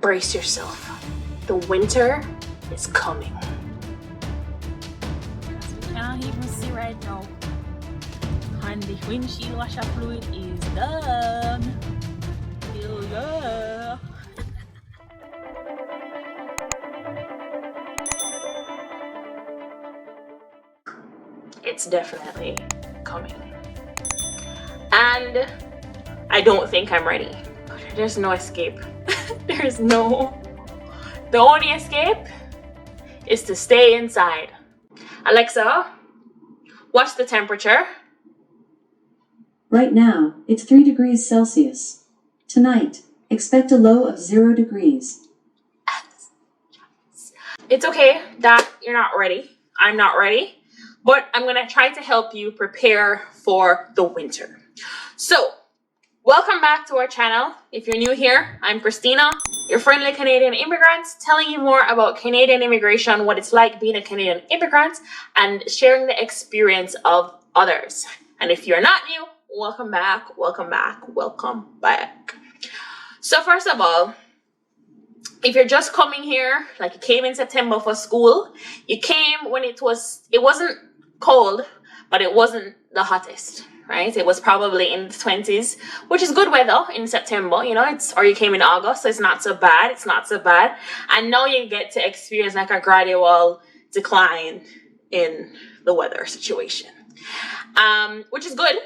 brace yourself. The winter is coming. We can't even see right now. And the windshield washer fluid is done. Hell yeah. It's definitely coming. And I don't think I'm ready. There's no escape. The only escape is to stay inside. Alexa, what's the temperature? Right now, it's 3 degrees Celsius. Tonight, expect a low of 0 degrees. It's okay that you're not ready. I'm not ready. But I'm going to try to help you prepare for the winter. So, welcome back to our channel. If you're new here, I'm Christina, your friendly Canadian immigrant, telling you more about Canadian immigration, what it's like being a Canadian immigrant, and sharing the experience of others. And if you're not new, welcome back, welcome back, welcome back. So first of all, if you're just coming here, like you came in September for school, you came when it wasn't cold, but it wasn't the hottest, right? It was probably in the 20s, which is good weather in September, you know, or you came in August, so it's not so bad, And now you get to experience like a gradual decline in the weather situation, which is good,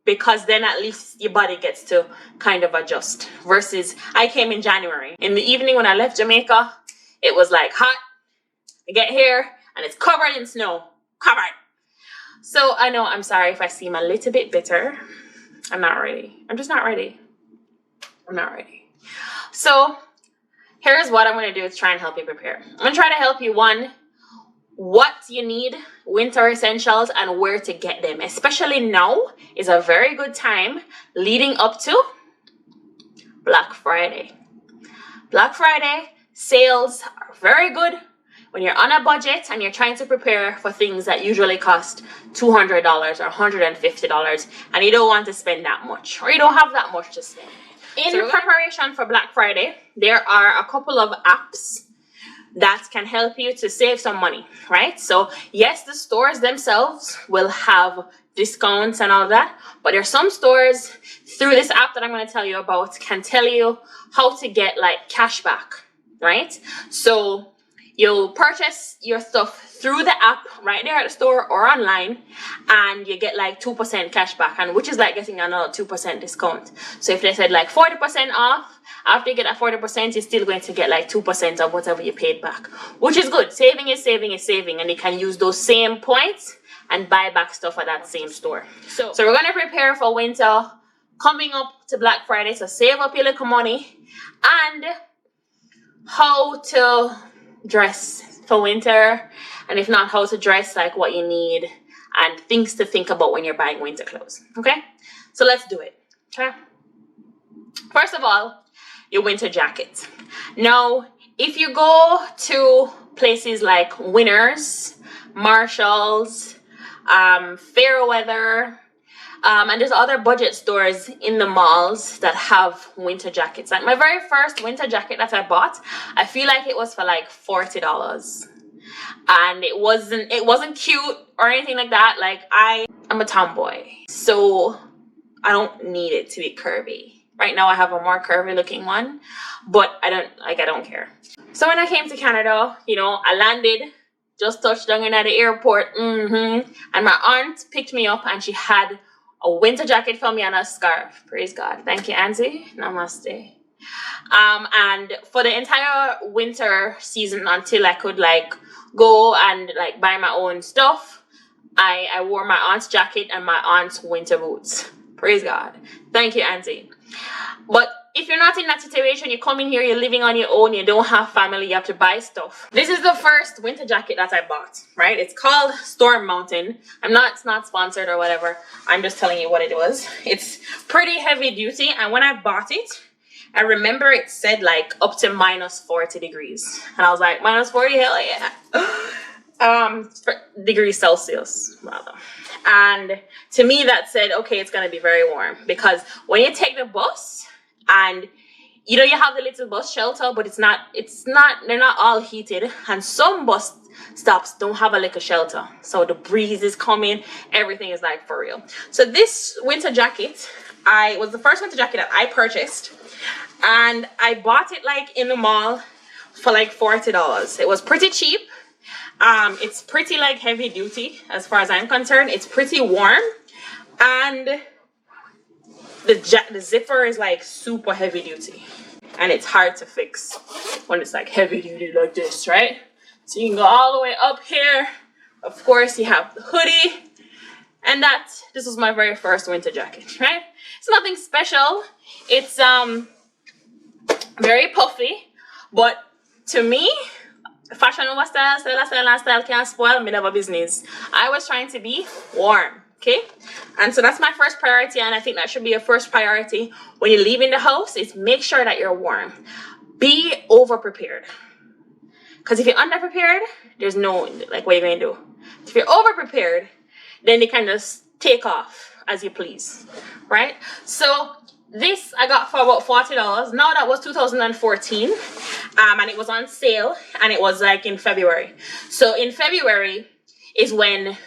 because then at least your body gets to kind of adjust. Versus I came in January. In the evening when I left Jamaica, it was like hot. I get here and it's covered in snow. Covered. So I know, I'm sorry if I seem a little bit bitter. I'm not ready. I'm just not ready. I'm not ready. So here's what I'm going to do to try and help you prepare. I'm going to try to help you, one, what you need, winter essentials, and where to get them. Especially now is a very good time leading up to Black Friday. Black Friday sales are very good when you're on a budget and you're trying to prepare for things that usually cost $200 or $150, and you don't want to spend that much, or you don't have that much to spend. In preparation for Black Friday, there are a couple of apps that can help you to save some money, right? So yes, the stores themselves will have discounts and all that, but there's some stores through this app that I'm going to tell you about can tell you how to get like cash back, right? So you'll purchase your stuff through the app right there at the store or online, and you get like 2% cash back, and which is like getting another 2% discount. So if they said like 40% off, after you get that 40%, you're still going to get like 2% of whatever you paid back, which is good. Saving is saving is saving, and you can use those same points and buy back stuff at that same store. So we're going to prepare for winter coming up to Black Friday, so save up your little money, and how to dress for winter, and if not, how to dress, like what you need and things to think about when you're buying winter clothes. Okay, so let's do it. Okay, first of all, your winter jacket. Now if you go to places like Winners, Marshalls, Fairweather, and there's other budget stores in the malls that have winter jackets. Like my very first winter jacket that I bought, I feel like it was for like $40, and it wasn't cute or anything like that. Like I'm a tomboy, so I don't need it to be curvy. Right now I have a more curvy looking one, but I don't care. So when I came to Canada, you know, I landed, just touched down in at the airport, and my aunt picked me up, and she had a winter jacket for me and a scarf. Praise God. Thank you, Auntie. Namaste. And for the entire winter season, until I could like go and like buy my own stuff, I wore my aunt's jacket and my aunt's winter boots. Praise God. Thank you, Auntie. But if you're not in that situation, you come in here, you're living on your own, you don't have family, you have to buy stuff. This is the first winter jacket that I bought, right? It's called Storm Mountain. It's not sponsored or whatever. I'm just telling you what it was. It's pretty heavy duty, and when I bought it, I remember it said like up to -40 degrees. And I was like, -40, hell yeah. Degrees Celsius, rather. And to me that said, okay, it's gonna be very warm, because when you take the bus and you know, you have the little bus shelter, but they're not all heated, and some bus stops don't have a little shelter, so the breeze is coming, everything is like for real. So this winter jacket, was the first winter jacket that I purchased, and I bought it like in the mall for like $40. It was pretty cheap. It's pretty like heavy duty as far as I'm concerned. It's pretty warm, and the zipper is like super heavy duty, and it's hard to fix when it's like heavy duty like this, right? So you can go all the way up here. Of course, you have the hoodie, and this was my very first winter jacket, right? It's nothing special. It's very puffy, but to me, fashion over style, style can't spoil me, never business. I was trying to be warm. Okay, and so that's my first priority, and I think that should be your first priority when you're leaving the house, is make sure that you're warm. Be over prepared, because if you're under prepared, there's no like what you're going to do. If you're over prepared, then you can just take off as you please, right? So this I got for about $40. Now that was 2014, and it was on sale, and it was like in February. So in February is when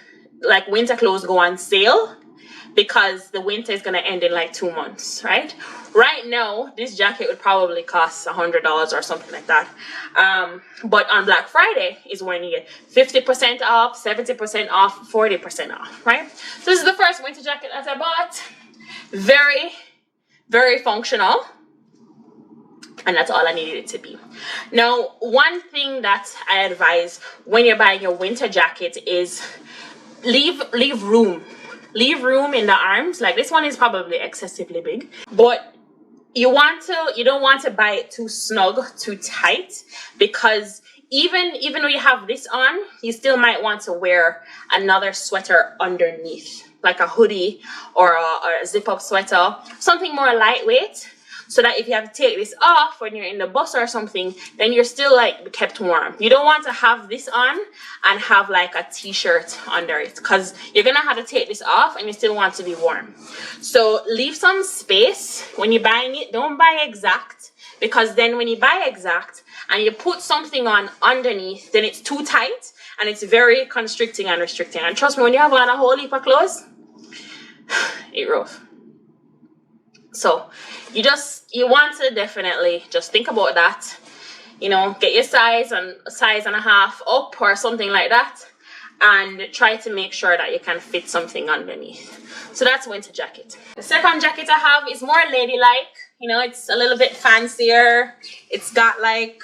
like winter clothes go on sale, because the winter is going to end in like 2 months, right? Right now, this jacket would probably cost $100 or something like that. But on Black Friday is when you get 50% off, 70% off, 40% off, right? So this is the first winter jacket that I bought. Very, very functional. And that's all I needed it to be. Now, one thing that I advise when you're buying your winter jacket is leave room. Leave room in the arms. Like this one is probably excessively big, but you don't want to buy it too snug, too tight, because even though you have this on, you still might want to wear another sweater underneath, like a hoodie or a zip up sweater, something more lightweight, so that if you have to take this off when you're in the bus or something, then you're still like kept warm. You don't want to have this on and have like a t-shirt under it, because you're gonna have to take this off and you still want to be warm. So leave some space when you're buying it. Don't buy exact, because then when you buy exact and you put something on underneath, then it's too tight and it's very constricting and restricting. And trust me, when you have on a whole heap of clothes, it's rough. So you want to definitely just think about that, you know, get your size and a size and a half up or something like that, and try to make sure that you can fit something underneath. So that's winter jacket. The second jacket I have is more ladylike, you know, it's a little bit fancier. It's got like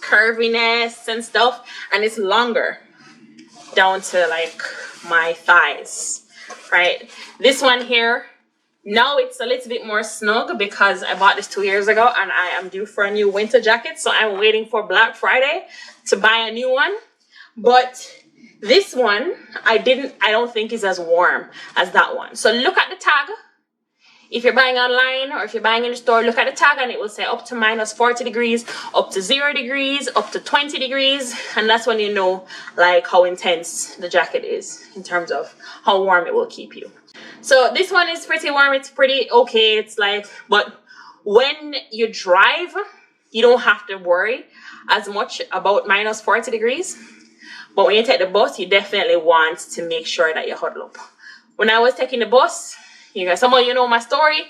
curviness and stuff, and it's longer down to like my thighs, right? This one here, now it's a little bit more snug because I bought this 2 years ago, and I am due for a new winter jacket, so I'm waiting for Black Friday to buy a new one. But this one I don't think is as warm as that one. So look at the tag. If you're buying online or if you're buying in the store, look at the tag and it will say up to -40 degrees, up to 0 degrees, up to 20 degrees, and that's when you know like how intense the jacket is in terms of how warm it will keep you. So this one is pretty warm. It's pretty okay. It's like, but when you drive, you don't have to worry as much about -40 degrees. But when you take the bus, you definitely want to make sure that you huddle up. When I was taking the bus, you guys, some of you know my story.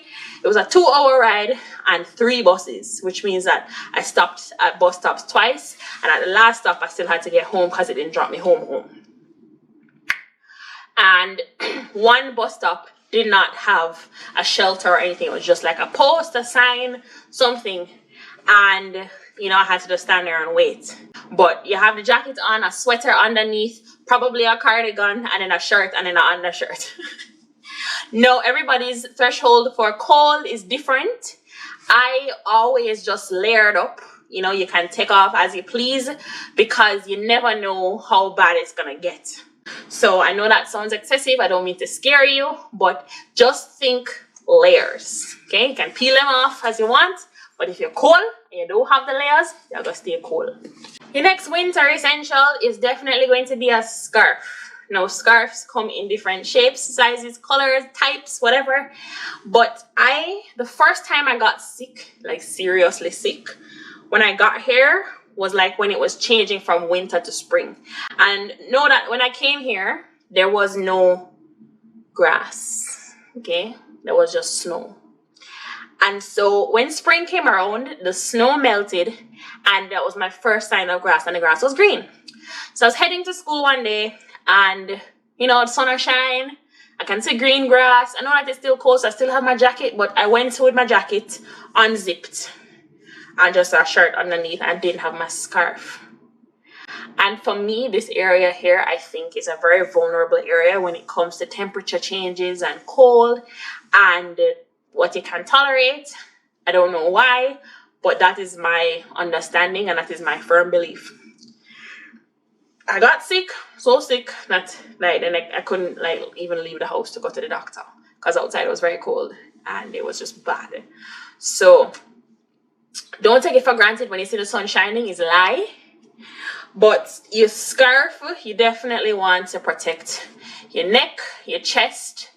It was a 2-hour ride and 3 buses, which means that I stopped at bus stops twice, and at the last stop, I still had to get home because it didn't drop me home. And one bus stop did not have a shelter or anything. It was just like a post, a sign, something. And, you know, I had to just stand there and wait. But you have the jacket on, a sweater underneath, probably a cardigan, and then a shirt, and then an undershirt. No, everybody's threshold for cold is different. I always just layered up. You know, you can take off as you please, because you never know how bad it's gonna get. So I know that sounds excessive. I don't mean to scare you, but just think layers. Okay, you can peel them off as you want, but if you're cold and you don't have the layers, you're gonna stay cold. Your next winter essential is definitely going to be a scarf. Now scarves come in different shapes, sizes, colors, types, whatever. But the first time I got sick, like seriously sick, when I got here was like when it was changing from winter to spring. And know that when I came here, there was no grass, okay? There was just snow. And so when spring came around, the snow melted, and that was my first sign of grass, and the grass was green. So I was heading to school one day, and you know, the sun will shine. I can see green grass. I know that it's still cold, so I still have my jacket, but I went with my jacket unzipped and just a shirt underneath. I didn't have my scarf. And for me, this area here, I think, is a very vulnerable area when it comes to temperature changes and cold and what you can tolerate. I don't know why, but that is my understanding and that is my firm belief. I got sick, so sick that like then I couldn't like even leave the house to go to the doctor because outside it was very cold and it was just bad. So don't take it for granted when you see the sun shining, is a lie. But your scarf, you definitely want to protect your neck, your chest.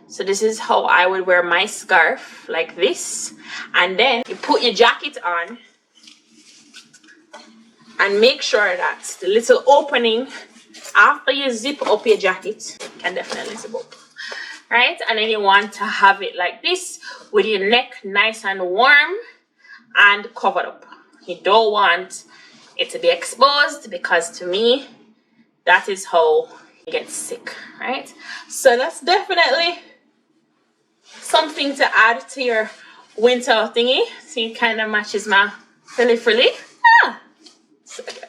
So this is how I would wear my scarf, like this. And then you put your jacket on and make sure that the little opening after you zip up your jacket can definitely zip up, right? And then you want to have it like this with your neck nice and warm and covered up. You don't want it to be exposed because to me, that is how you get sick, right? So that's definitely something to add to your winter thingy. See, it kind of matches my frilly. So good.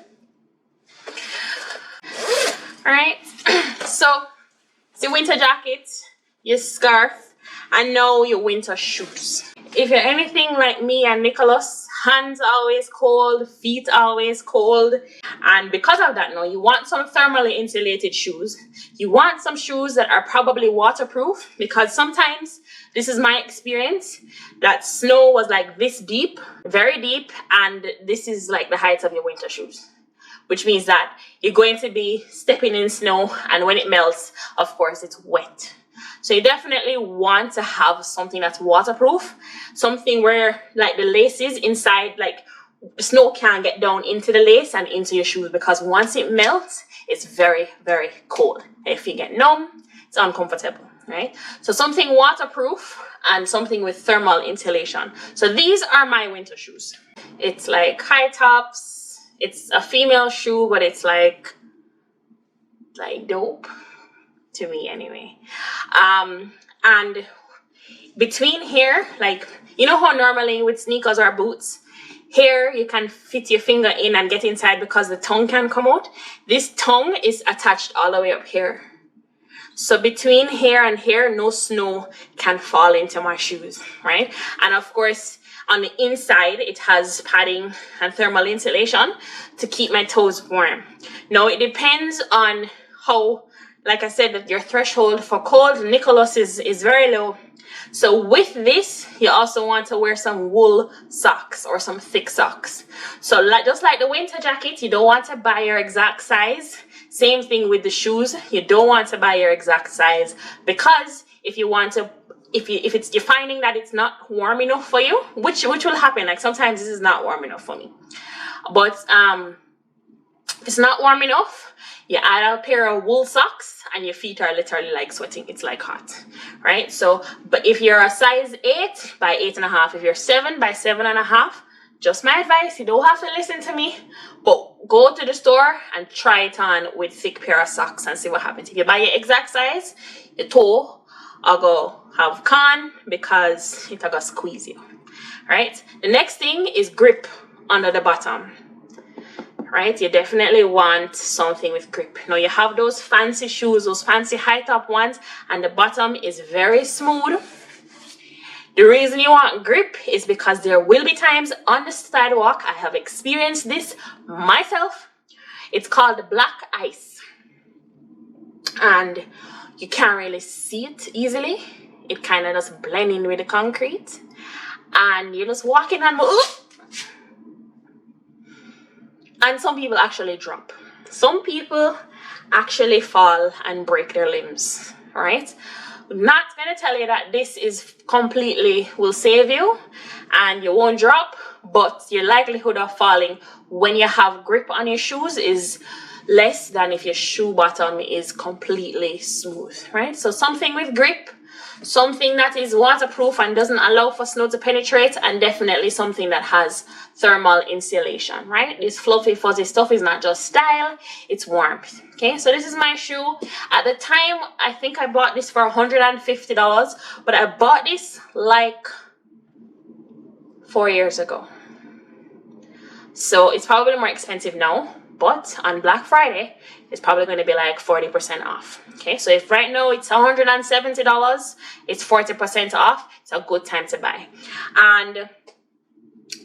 All right, so it's the winter jacket, your scarf, and now your winter shoes. If you're anything like me and Nicholas, hands always cold, feet always cold, and because of that now you want some thermally insulated shoes. You want some shoes that are probably waterproof, because sometimes, this is my experience, that snow was like this deep, very deep, and this is like the height of your winter shoes, which means that you're going to be stepping in snow, and when it melts, of course, it's wet. So you definitely want to have something that's waterproof, something where like the laces inside, like snow can't get down into the lace and into your shoes, because once it melts, it's very, very cold. If you get numb, it's uncomfortable, right? So something waterproof and something with thermal insulation. So these are my winter shoes. It's like high tops. It's a female shoe, but it's like dope. To me anyway. And between here, like, you know how normally with sneakers or boots, here you can fit your finger in and get inside because the tongue can come out. This tongue is attached all the way up here. So between here and here, no snow can fall into my shoes, right? And of course, on the inside, it has padding and thermal insulation to keep my toes warm. Now, it depends on how, like I said, that your threshold for cold, Nicholas, is very low. So with this, you also want to wear some wool socks or some thick socks. So just like the winter jacket, you don't want to buy your exact size. Same thing with the shoes. You don't want to buy your exact size, because if you want to, if you're finding that it's not warm enough for you, which will happen. Like sometimes this is not warm enough for me, but if it's not warm enough, you add a pair of wool socks and your feet are literally like sweating. It's like hot, right? So, but if you're a size 8 by 8.5, if you're 7 by 7.5, just my advice, you don't have to listen to me, but go to the store and try it on with thick pair of socks and see what happens. If you buy your exact size, your toe will go have con because it'll go squeeze you, right? The next thing is grip under the bottom. Right, you definitely want something with grip. Now you have those fancy shoes, those fancy high top ones, and the bottom is very smooth. The reason you want grip is because there will be times on the sidewalk, I have experienced this myself. It's called the black ice, and you can't really see it easily. It kind of just blends in with the concrete, and you're just walking and some people actually drop. some people actually fall and break their limbs, right? Not gonna tell you that this is completely will save you and you won't drop, but your likelihood of falling when you have grip on your shoes is less than if your shoe bottom is completely smooth, right? So something with grip, something that is waterproof and doesn't allow for snow to penetrate, and definitely something that has thermal insulation, right? This fluffy fuzzy stuff is not just style, it's warmth. Okay, so this is my shoe. At the time, I think I bought this for $150, but I bought this like 4 years ago. So it's probably more expensive now, but on Black Friday, it's probably going to be like 40% off. Okay, so if right now it's $170, it's 40% off. It's a good time to buy. And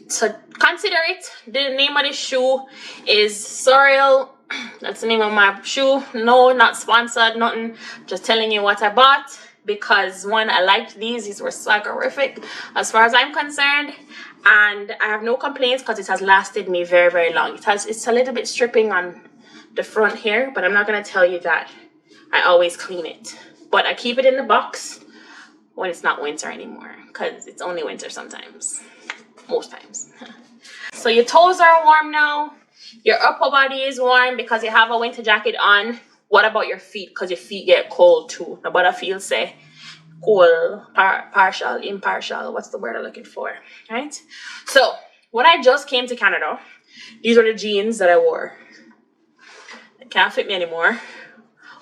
so consider it. The name of the shoe is Sorrel. That's the name of my shoe. No, not sponsored, nothing. Just telling you what I bought because one, I liked these were swaggerific as far as I'm concerned, and I have no complaints because it has lasted me very, very long. It's a little bit stripping on the front here, but I'm not going to tell you that I always clean it, but I keep it in the box when it's not winter anymore, because it's only winter sometimes, most times. So your toes are warm now, your upper body is warm because you have a winter jacket on. What about your feet? Because your feet get cold too. Nobody feels say cold, partial, impartial. What's the word I'm looking for? Right? So when I just came to Canada, these are the jeans that I wore. They can't fit me anymore.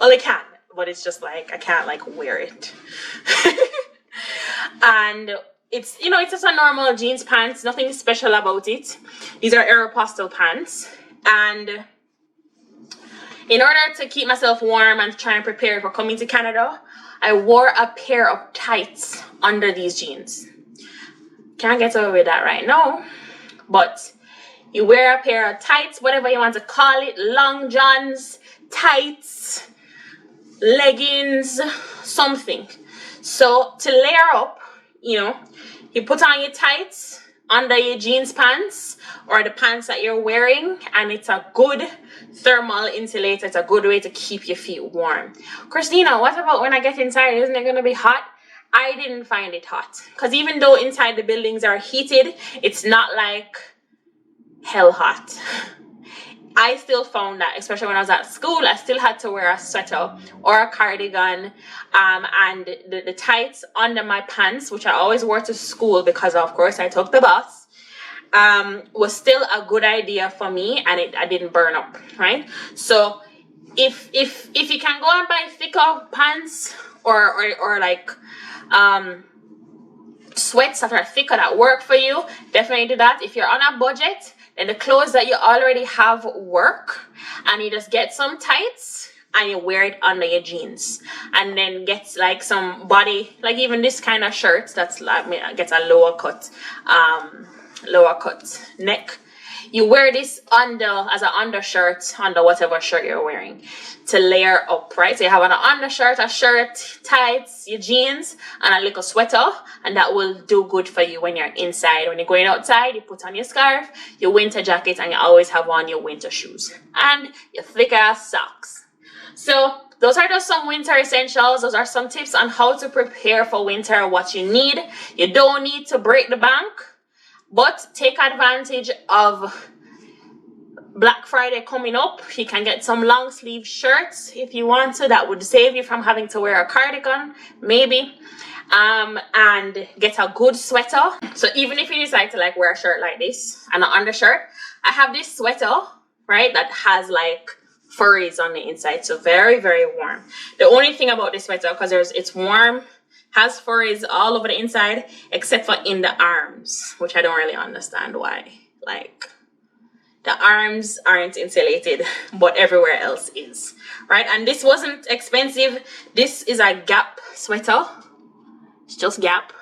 Well, they can, but it's just like I can't like wear it. And it's, you know, it's just a normal jeans pants, nothing special about it. These are Aeropostale pants, and in order to keep myself warm and try and prepare for coming to Canada, I wore a pair of tights under these jeans. Can't get away with that right now, but you wear a pair of tights, whatever you want to call it, long johns, tights, leggings, something. So to layer up, you know, you put on your tights under your jeans pants or the pants that you're wearing, and it's a good thermal insulator. It's a good way to keep your feet warm. Christina, what about when I get inside? Isn't it going to be hot? I didn't find it hot, because even though inside the buildings are heated, it's not like hell hot. I still found that, especially when I was at school, I still had to wear a sweater or a cardigan, and the tights under my pants, which I always wore to school because of course I took the bus, was still a good idea for me, and I didn't burn up, right? So if you can go and buy thicker pants or like sweats that are thicker that work for you, definitely do that. If you're on a budget, then the clothes that you already have work, and you just get some tights and you wear it under your jeans, and then get like some body, like even this kind of shirt that's like gets a lower cut neck. You wear this under as an undershirt under whatever shirt you're wearing to layer up, right? So you have an undershirt, a shirt, tights, your jeans, and a little sweater, and that will do good for you when you're inside. When you're going outside, you put on your scarf, your winter jacket, and you always have on your winter shoes and your thick ass socks. So those are just some winter essentials. Those are some tips on how to prepare for winter, what you need. You don't need to break the bank, but take advantage of Black Friday coming up. You can get some long sleeve shirts if you want to. That would save you from having to wear a cardigan, maybe. And get a good sweater. So even if you decide to like wear a shirt like this and an undershirt, I have this sweater, right, that has like furries on the inside. So very, very warm. The only thing about this sweater, because it's warm, has furries all over the inside except for in the arms, which I don't really understand why. Like, the arms aren't insulated, but everywhere else is, right? And this wasn't expensive. This is a Gap sweater. It's just Gap.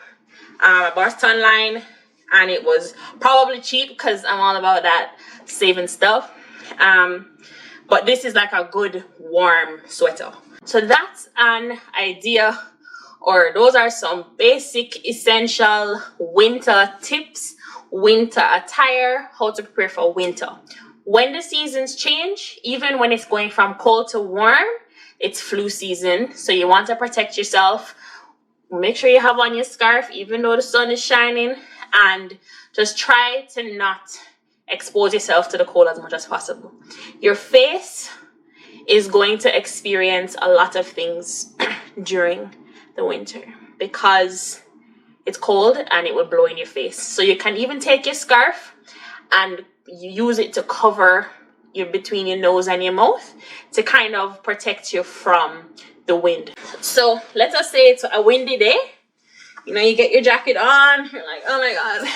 I bought it online, and it was probably cheap because I'm all about that saving stuff. But this is like a good warm sweater. So that's an idea, or those are some basic essential winter tips, winter attire, how to prepare for winter. when the seasons change, even when it's going from cold to warm, it's flu season. So you want to protect yourself. Make sure you have on your scarf even though the sun is shining, and just try to not expose yourself to the cold as much as possible. Your face is going to experience a lot of things during the winter because it's cold and it will blow in your face. So you can even take your scarf and you use it to cover between your nose and your mouth to kind of protect you from the wind. So let us say it's a windy day. You know, you get your jacket on, you're like, oh my god,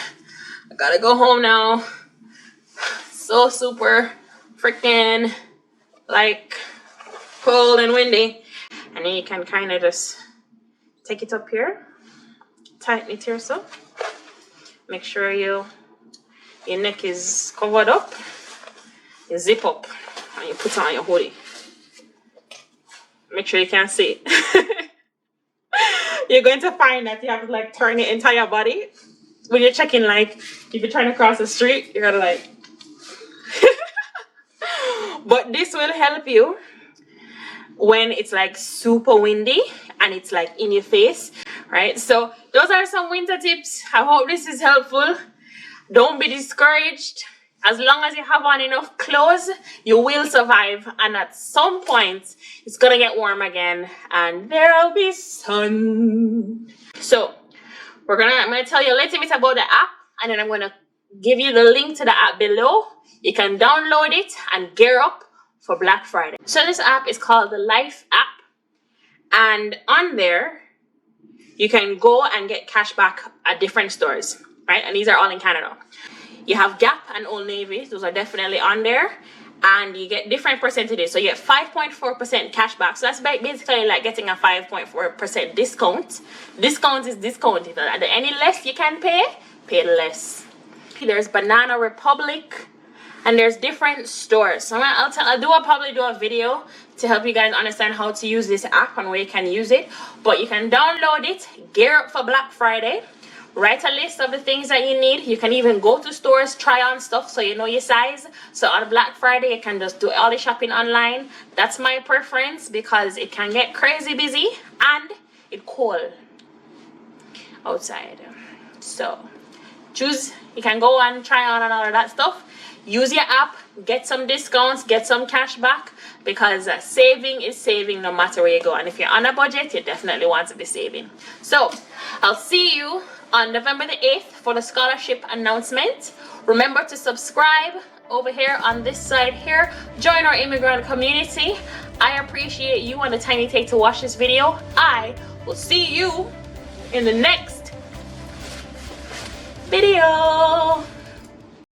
I gotta go home now. So super freaking like cold and windy. And then you can kind of just take it up here, tighten it here so. Make sure your neck is covered up. You zip up and you put on your hoodie. Make sure you can't see it. You're going to find that you have to like turn your entire body. When you're checking, like if you're trying to cross the street, you gotta like but this will help you when it's like super windy and it's like in your face, right? So those are some winter tips. I hope this is helpful. Don't be discouraged. As long as you have on enough clothes, you will survive. And at some point, it's gonna get warm again and there'll be sun. So I'm gonna tell you a little bit about the app, and then I'm gonna give you the link to the app below. You can download it and gear up for Black Friday. So this app is called the Life app. And on there, you can go and get cash back at different stores, right? And these are all in Canada. You have Gap and Old Navy. Those are definitely on there. And you get different percentages. So you get 5.4% cash back. So that's basically like getting a 5.4% discount. Discount is discounted. And any less you can pay less. There's Banana Republic. And there's different stores. So I'll probably do a video to help you guys understand how to use this app and where you can use it. But you can download it, gear up for Black Friday. Write a list of the things that you need. You can even go to stores, try on stuff so you know your size. So on Black Friday, you can just do all the shopping online. That's my preference because it can get crazy busy and it's cold outside. So choose, you can go and try on and all of that stuff. Use your app, get some discounts, get some cash back, because saving is saving no matter where you go. And if you're on a budget, you definitely want to be saving. So I'll see you on November the 8th for the scholarship announcement. Remember to subscribe over here on this side here. Join our immigrant community. I appreciate you and the time you take to watch this video. I will see you in the next video.